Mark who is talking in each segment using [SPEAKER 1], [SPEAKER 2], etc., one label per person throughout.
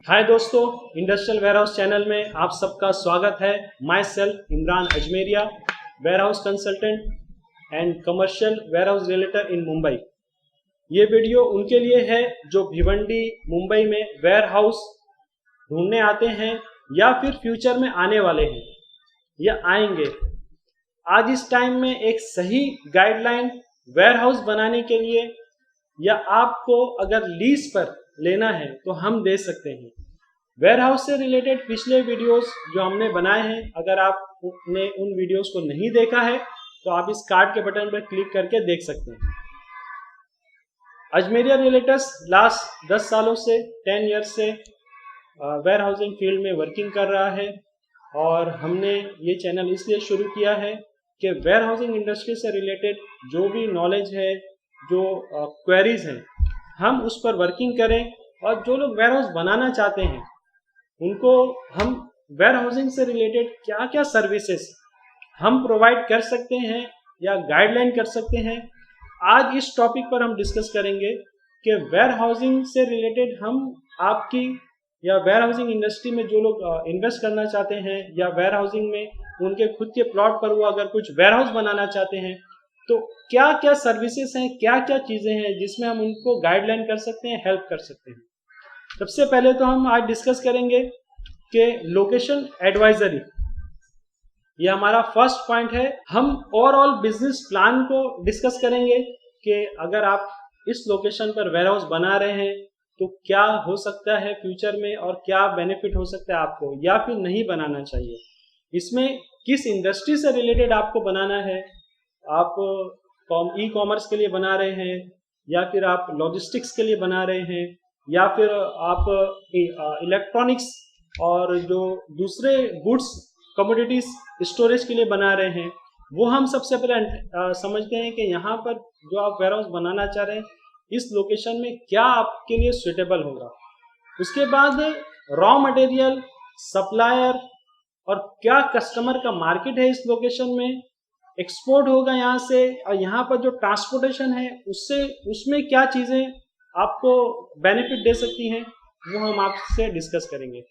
[SPEAKER 1] हाय दोस्तों, industrial warehouse channel में आप सबका स्वागत है। Myself Imran Ajmeria, warehouse consultant and commercial warehouse realtor in Mumbai. ये वीडियो उनके लिए है जो भिवंडी मुंबई में वेयरहाउस ढूंढने आते हैं या फिर फ्यूचर में आने वाले हैं या आएंगे। आज इस टाइम में एक सही गाइडलाइन वेयरहाउस बनाने के लिए या आपको अगर लीज पर लेना है तो हम दे सकते हैं। वेयरहाउस से रिलेटेड पिछले वीडियोस जो हमने बनाए हैं, अगर आपने उन वीडियोस को नहीं देखा है तो आप इस कार्ड के बटन पर क्लिक करके देख सकते हैं। अजमेरिया रिलेटर्स लास्ट 10 सालों से 10 ईयर्स से वेयरहाउसिंग फील्ड में वर्किंग कर रहा है और हमने ये चैनल इसलिए शुरू किया है कि वेयरहाउसिंग इंडस्ट्री से रिलेटेड जो भी नॉलेज है, जो क्वेरीज हैं, हम उस पर वर्किंग करें और जो लोग वेयरहाउस बनाना चाहते हैं उनको हम वेयरहाउसिंग से रिलेटेड क्या क्या सर्विसेज हम प्रोवाइड कर सकते हैं या गाइडलाइन कर सकते हैं। आज इस टॉपिक पर हम डिस्कस करेंगे कि वेयरहाउसिंग से रिलेटेड हम आपकी या वेयरहाउसिंग इंडस्ट्री में जो लोग इन्वेस्ट करना चाहते हैं या वेयरहाउसिंग में उनके खुद के प्लॉट पर वो अगर कुछ वेयरहाउस बनाना चाहते हैं तो क्या क्या सर्विसेज हैं, क्या क्या चीज़ें हैं जिसमें हम उनको गाइडलाइन कर सकते हैं, हेल्प कर सकते हैं। सबसे पहले तो हम आज डिस्कस करेंगे कि लोकेशन एडवाइजरी, ये हमारा फर्स्ट पॉइंट है। हम ओवरऑल बिजनेस प्लान को डिस्कस करेंगे कि अगर आप इस लोकेशन पर वेयरहाउस बना रहे हैं तो क्या हो सकता है फ्यूचर में और क्या बेनिफिट हो सकता है आपको, या फिर नहीं बनाना चाहिए। इसमें किस इंडस्ट्री से रिलेटेड आपको बनाना है, आप ई कॉमर्स के लिए बना रहे हैं या फिर आप लॉजिस्टिक्स के लिए बना रहे हैं या फिर आप इलेक्ट्रॉनिक्स और जो दूसरे गुड्स कमोडिटीज स्टोरेज के लिए बना रहे हैं। वो हम सबसे पहले समझते हैं कि यहाँ पर जो आप वेयरहाउस बनाना चाह रहे हैं इस लोकेशन में क्या आपके लिए सुटेबल होगा। उसके बाद रॉ मटेरियल, सप्लायर और क्या कस्टमर का मार्केट है इस लोकेशन में, एक्सपोर्ट होगा यहाँ से, और यहाँ पर जो ट्रांसपोर्टेशन है उसमें क्या चीज़ें आपको बेनिफिट दे सकती हैं, वो हम आपसे डिस्कस करेंगे।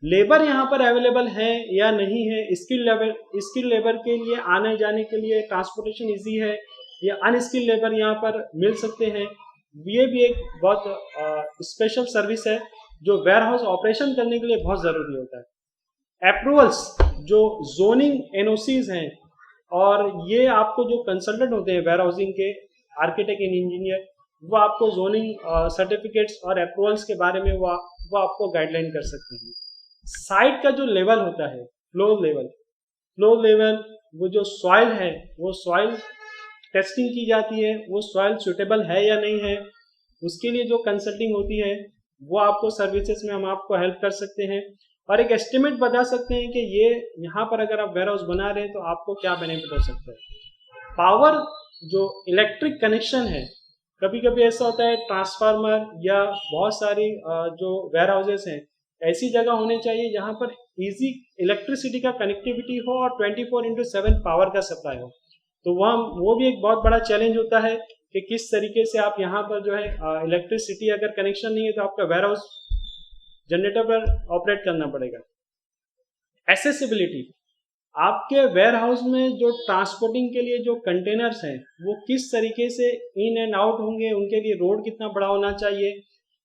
[SPEAKER 1] लेबर यहाँ पर अवेलेबल है या नहीं है, स्किल लेबर के लिए आने जाने के लिए ट्रांसपोर्टेशन इजी है या अनस्किल लेबर यहाँ पर मिल सकते हैं। ये भी एक बहुत स्पेशल सर्विस है जो वेयरहाउस ऑपरेशन करने के लिए बहुत ज़रूरी होता है। अप्रूवल्स, जो जोनिंग एनओसीज हैं, और ये आपको जो कंसल्टेंट होते हैं वेयरहाउसिंग के, आर्किटेक्ट एंड इंजीनियर, वो आपको जोनिंग सर्टिफिकेट्स और अप्रूवल्स के बारे में वो आपको गाइडलाइन कर सकते हैं। साइट का जो लेवल होता है, फ्लो लेवल, वो जो सॉइल है वो सॉइल टेस्टिंग की जाती है, वो सॉइल सुटेबल है या नहीं है, उसके लिए जो कंसल्टिंग होती है वो आपको सर्विसेज में हम आपको हेल्प कर सकते हैं और एक एस्टिमेट बता सकते हैं कि ये यहाँ पर अगर आप वेयरहाउस बना रहे हैं तो आपको क्या बेनिफिट हो सकता है। पावर, जो इलेक्ट्रिक कनेक्शन है, कभी कभी ऐसा होता है ट्रांसफार्मर या बहुत सारी जो वेयरहाउसेस हैं ऐसी जगह होने चाहिए जहाँ पर इजी इलेक्ट्रिसिटी का कनेक्टिविटी हो और 24/7 पावर का सप्लाई हो। तो वो भी एक बहुत बड़ा चैलेंज होता है कि किस तरीके से आप यहाँ पर जो है इलेक्ट्रिसिटी अगर कनेक्शन नहीं है तो आपका वेयरहाउस जनरेटर पर ऑपरेट करना पड़ेगा। एक्सेसिबिलिटी, आपके वेयरहाउस में जो ट्रांसपोर्टिंग के लिए जो कंटेनर्स हैं वो किस तरीके से इन एंड आउट होंगे, उनके लिए रोड कितना बड़ा होना चाहिए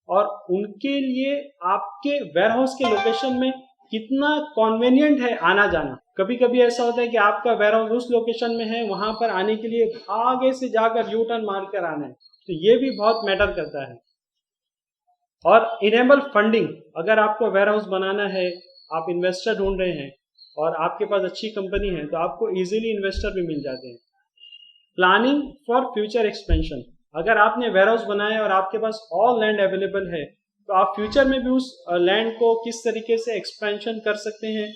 [SPEAKER 1] और उनके लिए आपके वेयरहाउस के लोकेशन में कितना कन्वीनियंट है आना जाना। कभी कभी ऐसा होता है कि आपका वेयरहाउस उस लोकेशन में है, वहां पर आने के लिए आगे से जाकर यू टर्न मार कर आना है, तो ये भी बहुत मैटर करता है। और इनेबल फंडिंग, अगर आपको वेयरहाउस बनाना है, आप इन्वेस्टर ढूंढ रहे हैं और आपके पास अच्छी कंपनी है तो आपको इजीली इन्वेस्टर भी मिल जाते हैं। प्लानिंग फॉर फ्यूचर एक्सपेंशन, अगर आपने वेयरहाउस बनाया और आपके पास ऑल लैंड अवेलेबल है तो आप फ्यूचर में भी उस लैंड को किस तरीके से एक्सपेंशन कर सकते हैं,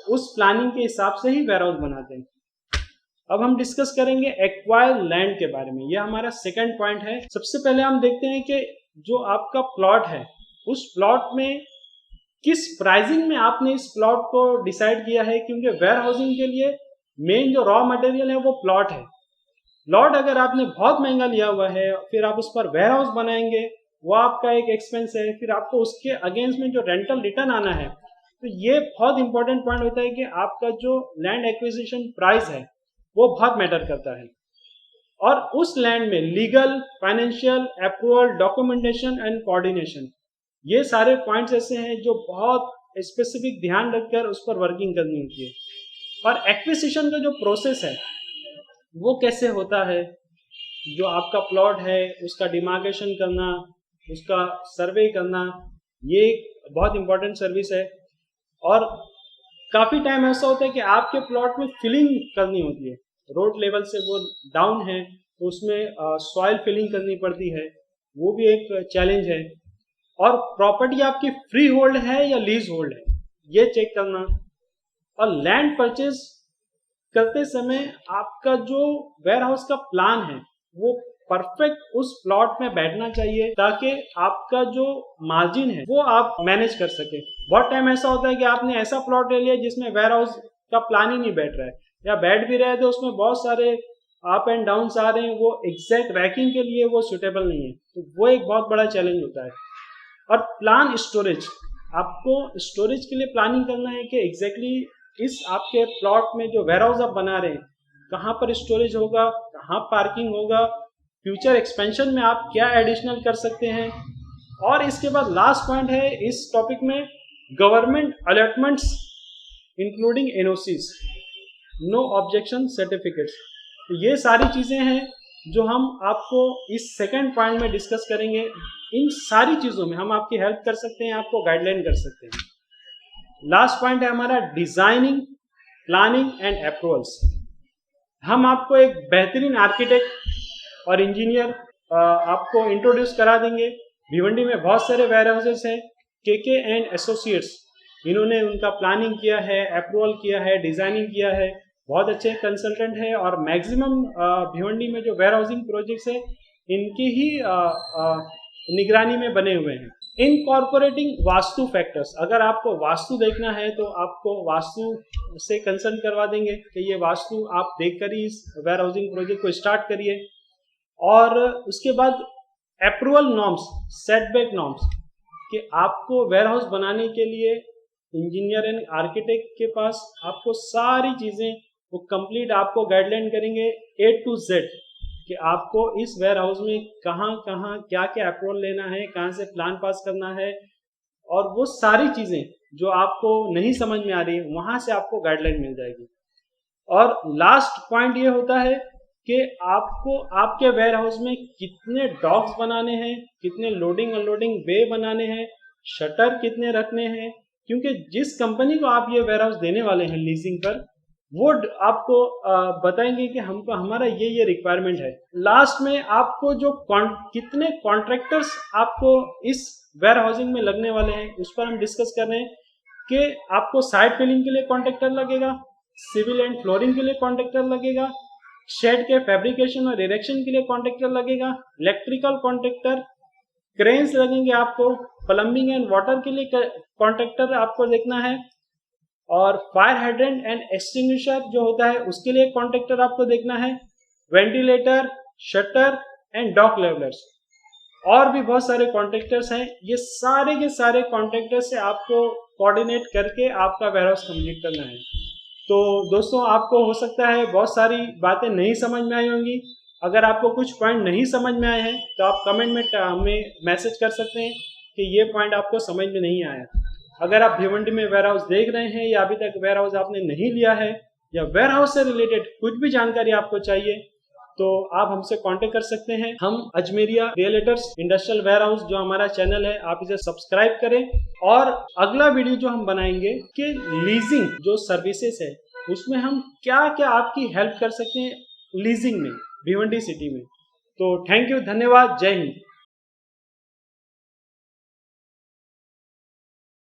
[SPEAKER 1] उस प्लानिंग के हिसाब से ही वेयरहाउस बनाते हैं। अब हम डिस्कस करेंगे एक्वायर लैंड के बारे में, यह हमारा सेकंड पॉइंट है। सबसे पहले हम देखते हैं कि जो आपका प्लॉट है उस प्लॉट में किस प्राइसिंग में आपने इस प्लॉट को डिसाइड किया है, क्योंकि वेयरहाउसिंग के लिए मेन जो रॉ मटेरियल है वो प्लॉट है। प्लॉट अगर आपने बहुत महंगा लिया हुआ है फिर आप उस पर वेयरहाउस बनाएंगे वो आपका एक एक्सपेंस है। फिर आपको उसके अगेंस्ट में जो रेंटल रिटर्न आना है, तो ये बहुत इंपॉर्टेंट पॉइंट होता है कि आपका जो लैंड एक्विजिशन प्राइस है वो बहुत मैटर करता है। और उस लैंड में legal, financial, approval, documentation and coordination, ये सारे पॉइंट्स ऐसे हैं जो बहुत स्पेसिफिक ध्यान रखकर उस पर वर्किंग करनी होती है। और एक्विजिशन का जो प्रोसेस है वो कैसे होता है, जो आपका प्लॉट है उसका डिमार्केशन करना, उसका सर्वे करना, ये एक बहुत इंपॉर्टेंट सर्विस है। और काफ़ी टाइम ऐसा होता है कि आपके प्लॉट में फिलिंग करनी होती है, रोड लेवल से वो डाउन है तो उसमें सॉइल फिलिंग करनी पड़ती है, वो भी एक चैलेंज है। और प्रॉपर्टी आपकी फ्री होल्ड है या लीज होल्ड है, ये चेक करना। और लैंड परचेज करते समय आपका जो वेयर हाउस का प्लान है वो परफेक्ट उस प्लॉट में बैठना चाहिए, ताकि आपका जो मार्जिन है वो आप मैनेज कर सके। बहुत टाइम ऐसा होता है कि आपने ऐसा प्लॉट ले लिया जिसमें वेयर हाउस का प्लान ही नहीं बैठ रहा है, या बैठ भी रहा है तो उसमें बहुत सारे अप एंड डाउन आ रहे हैं, वो एग्जैक्ट रैकिंग के लिए वो सुटेबल नहीं है, तो वो एक बहुत बड़ा चैलेंज होता है। और प्लान स्टोरेज, आपको स्टोरेज के लिए प्लानिंग करना है कि एग्जैक्टली इस आपके प्लॉट में जो वेयर हाउस आप बना रहे हैं कहाँ पर स्टोरेज होगा, कहाँ पार्किंग होगा, फ्यूचर एक्सपेंशन में आप क्या एडिशनल कर सकते हैं। और इसके बाद लास्ट पॉइंट है इस टॉपिक में, government allotments including NOCs, no objection certificates. तो ये सारी चीज़ें हैं जो हम आपको इस सेकंड पॉइंट में डिस्कस करेंगे। इन सारी चीज़ों में हम आपकी हेल्प कर सकते हैं, आपको गाइडलाइन कर सकते हैं। लास्ट पॉइंट है हमारा डिजाइनिंग, प्लानिंग एंड अप्रूवल्स। हम आपको एक बेहतरीन आर्किटेक्ट और इंजीनियर आपको इंट्रोड्यूस करा देंगे। भिवंडी में बहुत सारे वेयर हाउसेस हैं, केके एंड एसोसिएट्स, इन्होंने उनका प्लानिंग किया है, अप्रूवल किया है, डिजाइनिंग किया है, बहुत अच्छे कंसल्टेंट है। और मैक्सिमम भिवंडी में जो वेयर हाउसिंग प्रोजेक्ट्स है इनकी ही निगरानी में बने हुए हैं। इनकॉर्पोरेटिंग वास्तु फैक्टर्स, अगर आपको वास्तु देखना है तो आपको वास्तु से कंसल्ट करवा देंगे कि ये वास्तु आप देखकर ही इस वेयर हाउसिंग प्रोजेक्ट को स्टार्ट करिए। और उसके बाद अप्रूवल नॉर्म्स, सेटबैक नॉर्म्स, कि आपको वेयर हाउस बनाने के लिए इंजीनियर एंड आर्किटेक्ट के पास आपको सारी चीज़ें वो कंप्लीट आपको गाइडलाइन करेंगे A to Z, कि आपको इस वेयर हाउस में कहाँ कहाँ क्या क्या अप्रूवल लेना है, कहाँ से प्लान पास करना है, और वो सारी चीज़ें जो आपको नहीं समझ में आ रही है वहाँ से आपको गाइडलाइन मिल जाएगी। और लास्ट पॉइंट ये होता है कि आपको आपके वेयर हाउस में कितने डॉक्स बनाने हैं, कितने लोडिंग अनलोडिंग बे बनाने हैं, शटर कितने रखने हैं, क्योंकि जिस कंपनी को आप ये वेयर हाउस देने वाले हैं लीजिंग पर, वो आपको बताएंगे कि हमको हमारा ये रिक्वायरमेंट है। लास्ट में आपको जो कितने कॉन्ट्रैक्टर्स आपको इस वेयर हाउसिंग में लगने वाले हैं उस पर हम डिस्कस कर रहे हैं, कि आपको साइड फिलिंग के लिए कॉन्ट्रैक्टर लगेगा, सिविल एंड फ्लोरिंग के लिए कॉन्ट्रैक्टर लगेगा, शेड के फैब्रिकेशन और इरेक्शन के लिए कॉन्ट्रैक्टर लगेगा, इलेक्ट्रिकल कॉन्ट्रैक्टर, क्रेन्स लगेंगे आपको, प्लम्बिंग एंड वाटर के लिए कॉन्ट्रैक्टर आपको देखना है, और फायर हाइड्रेंट एंड एक्सटिंग्विशर जो होता है उसके लिए कॉन्ट्रैक्टर आपको देखना है, ventilator, shutter and dock levellers, और भी बहुत सारे कॉन्ट्रैक्टर्स हैं। ये सारे के सारे कॉन्ट्रैक्टर्स से आपको कोऑर्डिनेट करके आपका वेयर हाउस कंप्लीट करना है। तो दोस्तों, आपको हो सकता है बहुत सारी बातें नहीं समझ में आई होंगी। अगर आपको कुछ पॉइंट नहीं समझ में आए हैं तो आप कमेंट में हमें मैसेज कर सकते हैं कि ये पॉइंट आपको समझ में नहीं आया। अगर आप भिवंडी में वेयर हाउस देख रहे हैं या अभी तक वेयर हाउस आपने नहीं लिया है, या वेयर हाउस से रिलेटेड कुछ भी जानकारी आपको चाहिए, तो आप हमसे कांटेक्ट कर सकते हैं। हम Ajmeria realtors industrial warehouse जो हमारा चैनल है, आप इसे सब्सक्राइब करें। और अगला वीडियो जो हम बनाएंगे कि लीजिंग जो सर्विसेज है उसमें हम क्या क्या आपकी हेल्प कर सकते हैं लीजिंग में भिवंडी सिटी में। तो थैंक यू, धन्यवाद, जय हिंद।